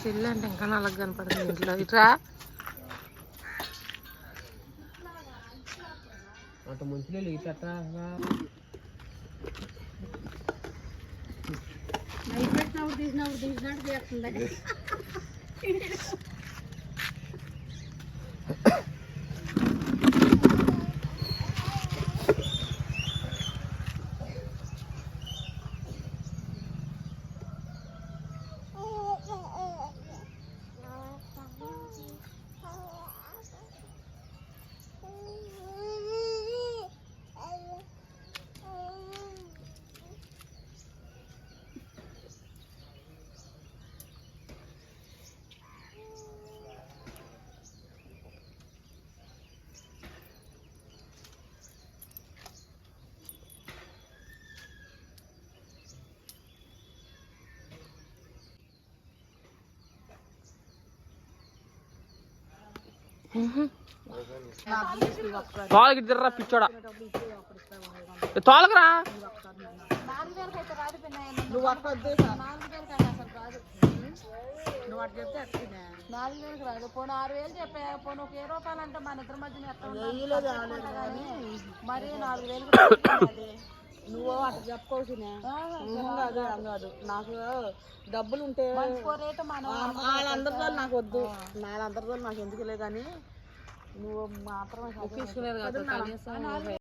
చెల్లి అంటే ఇంకా నల్లగా కనపడుతుంది ఇంట్లో. ఇట్రా అంత మంచిలో ఇట్లా తీసినప్పుడు తీసినట్టు చేస్తుంది. తోలకి తిర్రా పిచ్చోడా, తోలకరా. నువ్వు అట్లా నువ్వు అట్లా చెప్తే 4,000 రాదు. పోను 6,000 చెప్పా. పోను ఒక 10 రూపాయలు అంటే మన ఇద్దరి మధ్యన మరి 4,000 నువ్వు అట్లా చెప్పుకోవాల్సిన కాదు. నాకు డబ్బులు ఉంటే వాళ్ళందరితో నాకు వద్దు, వాళ్ళందరితో నాకు ఎందుకులే. కానీ నువ్వు మాత్రమే తీసుకునేది కాదు.